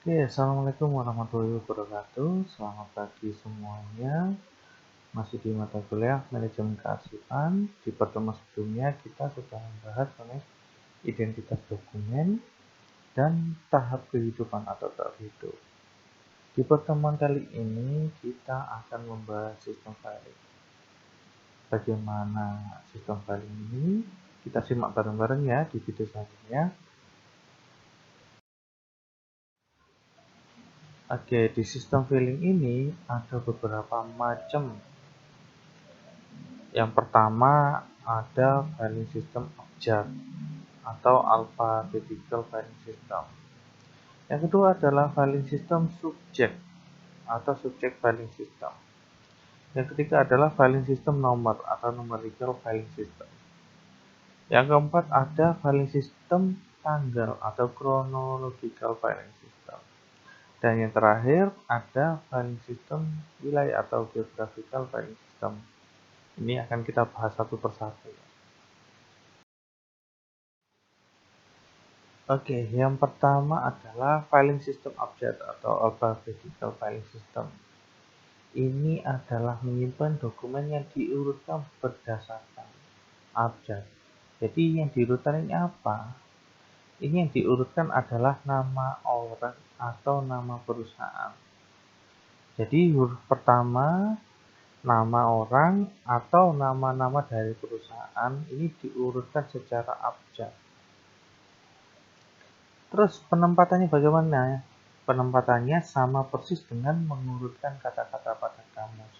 Oke, assalamualaikum warahmatullahi wabarakatuh. Selamat pagi semuanya. Masih di mata kuliah manajemen kearsipan. Di pertemuan sebelumnya kita sudah membahas mengenai identitas dokumen dan tahap kehidupan atau tahap hidup. Di pertemuan kali ini kita akan membahas sistem filing. Bagaimana sistem filing ini? Kita simak bareng-bareng ya di video selanjutnya. Oke, di sistem filing ini ada beberapa macam. Yang pertama ada filing system object atau alphabetical filing system. Yang kedua adalah filing system subject atau subject filing system. Yang ketiga adalah filing system nomor atau numerical filing system. Yang keempat ada filing system tanggal atau chronological filing system. Dan yang terakhir ada filing system wilayah atau geographical filing system. Ini akan kita bahas satu persatu. Oke, yang pertama adalah filing system object atau alphabetical filing system. Ini adalah menyimpan dokumen yang diurutkan berdasarkan abjad. Jadi yang diurutkan ini apa? Ini yang diurutkan adalah nama orang atau nama perusahaan. Jadi huruf pertama nama orang atau nama-nama dari perusahaan ini diurutkan secara abjad. Terus penempatannya bagaimana? Penempatannya sama persis dengan mengurutkan kata-kata pada kamus.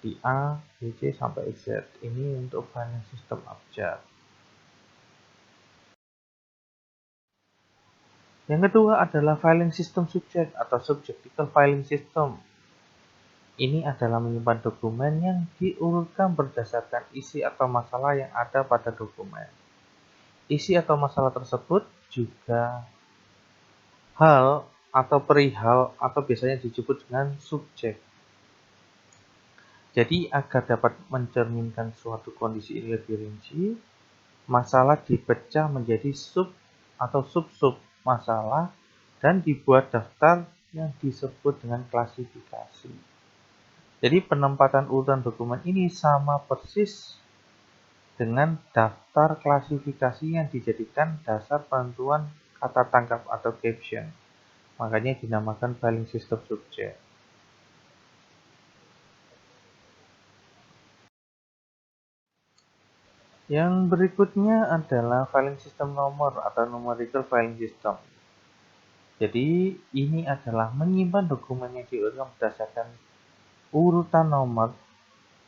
Di A, B, C, sampai Z. Ini untuk filing system abjad. Yang kedua adalah filing system subject atau subjectical filing system. Ini adalah menyimpan dokumen yang diurutkan berdasarkan isi atau masalah yang ada pada dokumen. Isi atau masalah tersebut juga hal atau perihal atau biasanya disebut dengan subjek. Jadi agar dapat mencerminkan suatu kondisi ini lebih rinci, masalah dipecah menjadi sub atau sub-sub masalah dan dibuat daftar yang disebut dengan klasifikasi. Jadi penempatan urutan dokumen ini sama persis dengan daftar klasifikasi yang dijadikan dasar penentuan kata tangkap atau caption. Makanya dinamakan filing system subject. Yang berikutnya adalah filing system nomor atau numerical filing system. Jadi ini adalah menyimpan dokumen yang diurutkan berdasarkan urutan nomor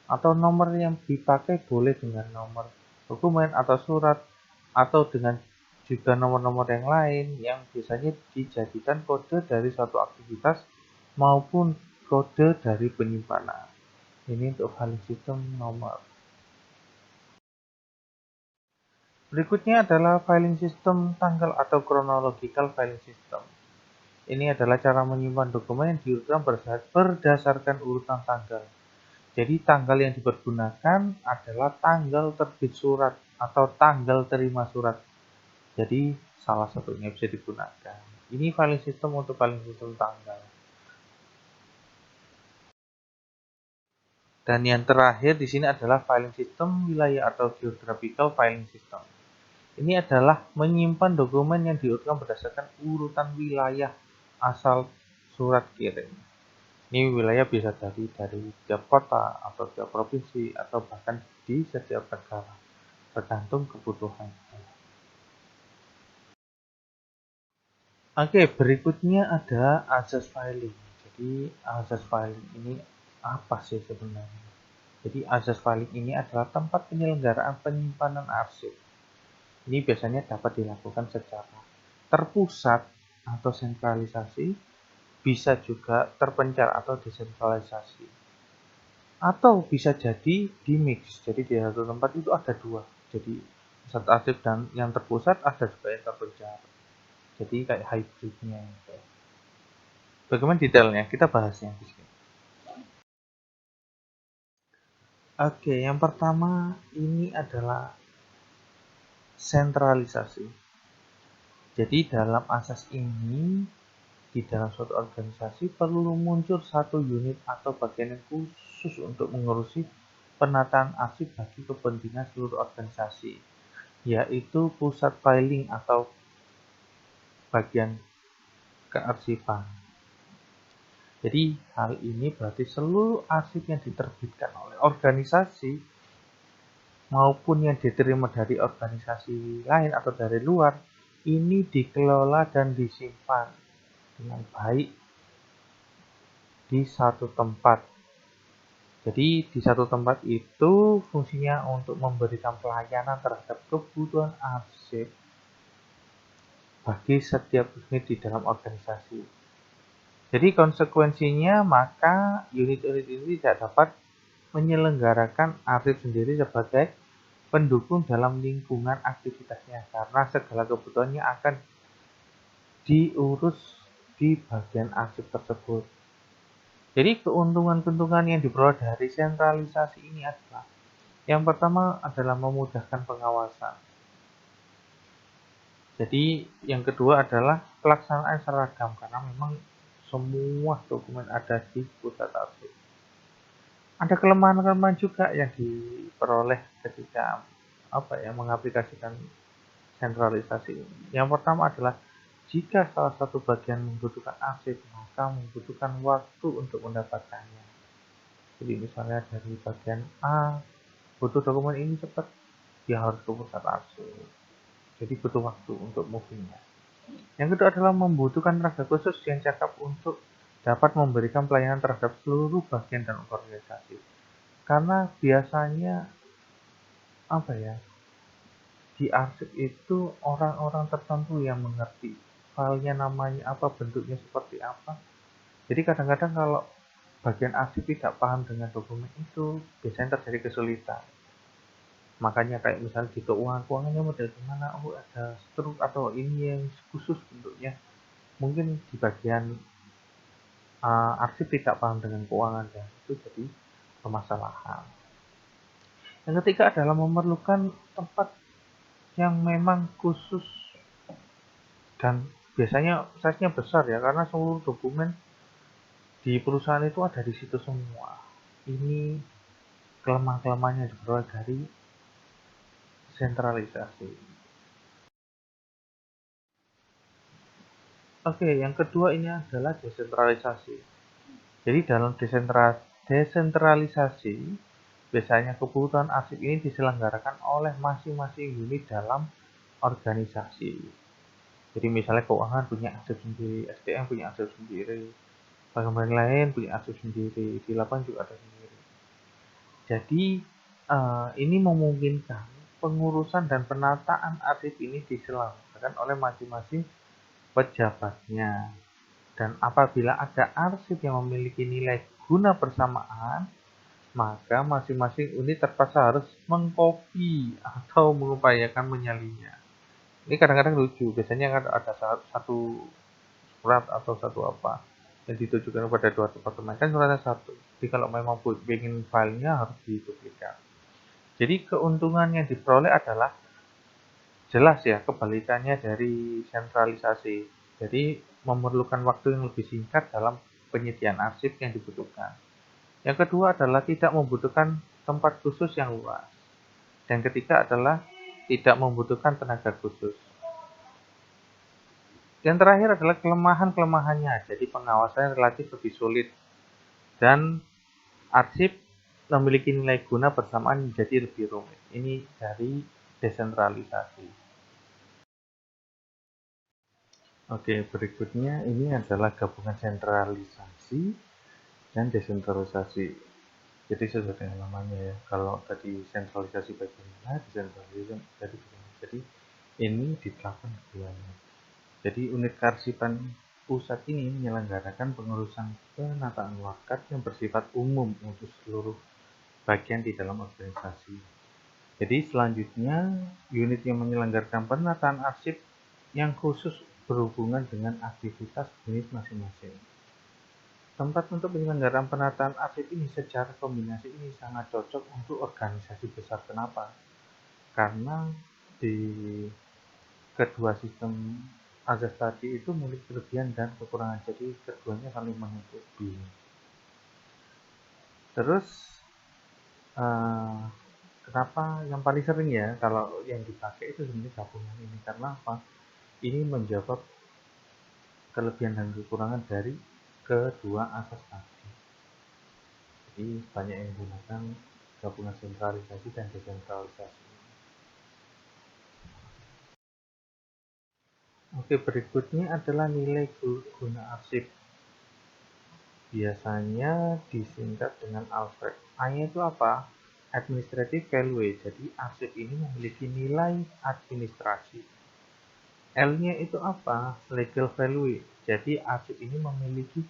atau nomor yang dipakai boleh dengan nomor dokumen atau surat atau dengan juga nomor-nomor yang lain yang biasanya dijadikan kode dari suatu aktivitas maupun kode dari penyimpanan. Ini untuk filing system nomor. Berikutnya adalah filing system tanggal atau chronological filing system. Ini adalah cara menyimpan dokumen yang diurutkan berdasarkan urutan tanggal. Jadi tanggal yang dipergunakan adalah tanggal terbit surat atau tanggal terima surat. Jadi salah satunya bisa digunakan. Ini filing system untuk filing system tanggal. Dan yang terakhir di sini adalah filing system wilayah atau geographical filing system. Ini adalah menyimpan dokumen yang diurutkan berdasarkan urutan wilayah asal surat kirim. Ini wilayah bisa dari tiap kota atau tiap provinsi atau bahkan di setiap negara, tergantung kebutuhan. Oke, berikutnya ada azas filing. Jadi azas filing ini apa sih sebenarnya? Jadi azas filing ini adalah tempat penyelenggaraan penyimpanan arsip. Ini biasanya dapat dilakukan secara terpusat atau sentralisasi, bisa juga terpencar atau desentralisasi. Atau bisa jadi di mix. Jadi di satu tempat itu ada dua. Jadi pusat arsip dan yang terpusat ada juga yang terpencar. Jadi kayak hybridnya. Bagaimana detailnya? Kita bahasnya di sini. Oke, yang pertama ini adalah sentralisasi. Jadi dalam asas ini di dalam suatu organisasi perlu muncul satu unit atau bagian yang khusus untuk mengurusi penataan arsip bagi kepentingan seluruh organisasi, yaitu pusat filing atau bagian kearsipan. Jadi hal ini berarti seluruh arsip yang diterbitkan oleh organisasi maupun yang diterima dari organisasi lain atau dari luar ini dikelola dan disimpan dengan baik di satu tempat. Jadi di satu tempat itu fungsinya untuk memberikan pelayanan terhadap kebutuhan arsip bagi setiap unit di dalam organisasi. Jadi konsekuensinya maka unit-unit ini tidak dapat menyelenggarakan arsip sendiri sebagai pendukung dalam lingkungan aktivitasnya karena segala kebutuhannya akan diurus di bagian arsip tersebut. Jadi keuntungan-keuntungan yang diperoleh dari sentralisasi ini adalah yang pertama adalah memudahkan pengawasan. Jadi yang kedua adalah pelaksanaan seragam karena memang semua dokumen ada di pusat arsip. Ada kelemahan-kelemahan juga yang diperoleh ketika mengaplikasikan sentralisasi ini. Yang pertama adalah jika salah satu bagian membutuhkan arsip, maka membutuhkan waktu untuk mendapatkannya. Jadi misalnya dari bagian A butuh dokumen ini cepat, dia harus ke pusat arsip. Jadi butuh waktu untuk movingnya. Yang kedua adalah membutuhkan tenaga khusus yang cakap untuk dapat memberikan pelayanan terhadap seluruh bagian dan organisasi. Karena biasanya di arsip itu orang-orang tertentu yang mengerti filenya namanya apa, bentuknya seperti apa. Jadi kadang-kadang kalau bagian arsip tidak paham dengan dokumen itu, biasanya terjadi kesulitan. Makanya kayak misalnya di keuangannya model gimana, ada struk atau ini yang khusus bentuknya. Mungkin di bagian arsip tidak paham dengan keuangan dan itu jadi permasalahan. Yang ketiga adalah memerlukan tempat yang memang khusus dan biasanya size-nya besar ya, karena seluruh dokumen di perusahaan itu ada di situ semua. Ini kelemahan-kelemahannya diperoleh dari sentralisasi. Oke, yang kedua ini adalah desentralisasi. Jadi dalam desentralisasi, biasanya kebutuhan arsip ini diselenggarakan oleh masing-masing unit dalam organisasi. Jadi misalnya keuangan punya arsip sendiri, SDM punya arsip sendiri, bagian lain punya arsip sendiri, di lapangan juga ada sendiri. Jadi ini memungkinkan pengurusan dan penataan arsip ini diselenggarakan oleh masing-masing pejabatnya. Dan apabila ada arsip yang memiliki nilai guna bersamaan, maka masing-masing unit terpaksa harus mengcopy atau mengupayakan menyalinnya. Ini kadang-kadang lucu, biasanya kan ada satu surat atau satu apa yang ditujukan kepada dua departemen, kan suratnya satu. Jadi kalau memang ingin filenya harus diduplikat. Jadi keuntungan yang diperoleh adalah jelas ya kebalikannya dari sentralisasi. Jadi memerlukan waktu yang lebih singkat dalam penyediaan arsip yang dibutuhkan. Yang kedua adalah tidak membutuhkan tempat khusus yang luas. Dan ketiga adalah tidak membutuhkan tenaga khusus. Yang terakhir adalah kelemahan-kelemahannya. Jadi pengawasannya relatif lebih sulit. Dan arsip memiliki nilai guna bersamaan menjadi lebih rumit. Ini dari desentralisasi. Oke, berikutnya ini adalah gabungan sentralisasi dan desentralisasi. Jadi sesuai dengan namanya ya. Kalau tadi sentralisasi bagaimana, desentralisasi jadi bagaimana. Jadi ini diterapkan keduanya. Jadi unit kearsipan pusat ini menyelenggarakan pengurusan penataan wakat yang bersifat umum untuk seluruh bagian di dalam organisasi. Jadi selanjutnya unit yang menyelenggarakan penataan arsip yang khusus berhubungan dengan aktivitas unit masing-masing. Tempat untuk penyelenggaraan penataan arsip ini secara kombinasi ini sangat cocok untuk organisasi besar. Kenapa? Karena di kedua sistem azas tadi itu memiliki kelebihan dan kekurangan, jadi keduanya saling menutupi. Terus kenapa yang paling sering ya kalau yang dipakai itu sebenarnya gabungan ini, karena apa? Ini menjawab kelebihan dan kekurangan dari kedua asas tadi. Jadi banyak yang menggunakan gabungan sentralisasi dan desentralisasi. Oke, berikutnya adalah nilai guna arsip. Biasanya disingkat dengan Alfred. A-nya itu apa? Administrative value. Jadi arsip ini memiliki nilai administrasi. L-nya itu apa? Legal value. Jadi arsip ini memiliki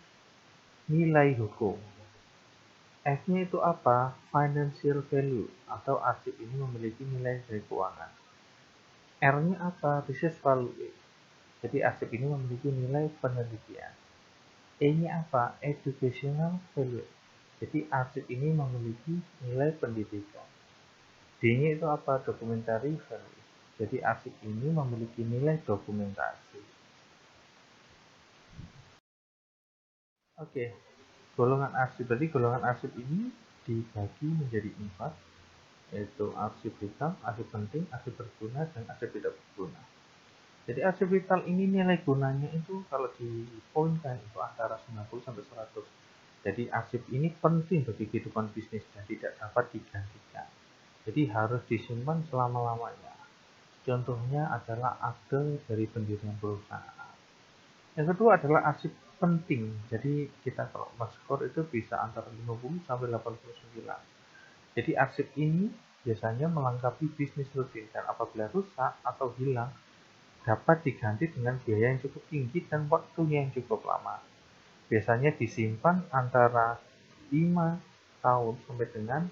nilai hukum. F-nya itu apa? Financial value, atau arsip ini memiliki nilai dari keuangan. R-nya apa? Research value. Jadi arsip ini memiliki nilai penelitian. E-nya apa? Educational value. Jadi arsip ini memiliki nilai pendidikan. D-nya itu apa? Documentary value. Jadi arsip ini memiliki nilai dokumentasi. Oke, golongan arsip. Berarti golongan arsip ini dibagi menjadi 4, yaitu arsip vital, arsip penting, arsip berguna, dan arsip tidak berguna. Jadi arsip vital ini nilai gunanya itu kalau dipoinkan itu antara 90 sampai 100. Jadi arsip ini penting bagi kehidupan bisnis dan tidak dapat digantikan. Jadi harus disimpan selama-lamanya. Contohnya adalah akte dari pendirian perusahaan. Yang kedua adalah arsip penting. Jadi kita kalau skor itu bisa antara 50 sampai 89. Jadi arsip ini biasanya melengkapi bisnis rutin dan apabila rusak atau hilang dapat diganti dengan biaya yang cukup tinggi dan waktunya yang cukup lama. Biasanya disimpan antara 5 tahun sampai dengan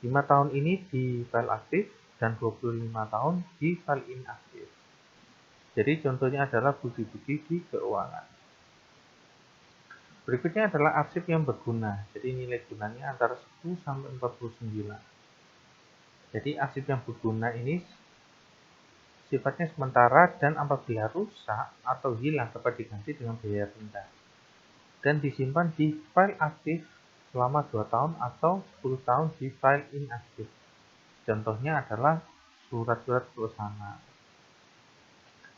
5 tahun ini di file aktif dan 25 tahun di file inaktif. Jadi contohnya adalah bukti-bukti di keuangan. Berikutnya adalah arsip yang berguna. Jadi nilai gunanya antara 10 sampai 49. Jadi arsip yang berguna ini sifatnya sementara dan apabila rusak atau hilang dapat diganti dengan biaya rendah. Dan disimpan di file aktif selama 2 tahun atau 10 tahun di file inaktif. Contohnya adalah surat-surat perusahaan.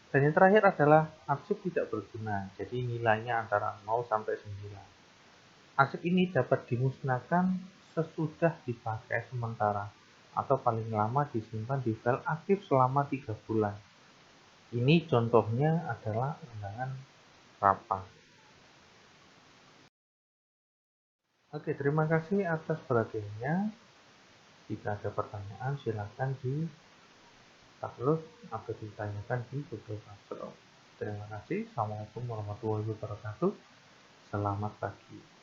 Dan yang terakhir adalah arsip tidak berguna, jadi nilainya antara 0 sampai 9. Arsip ini dapat dimusnahkan sesudah dipakai sementara atau paling lama disimpan di file aktif selama 3 bulan. Ini contohnya adalah undangan rapat. Oke, terima kasih atas perhatiannya. Jika ada pertanyaan silakan di-upload atau ditanyakan di Google Classroom. Terima kasih. Assalamualaikum warahmatullahi wabarakatuh. Selamat pagi.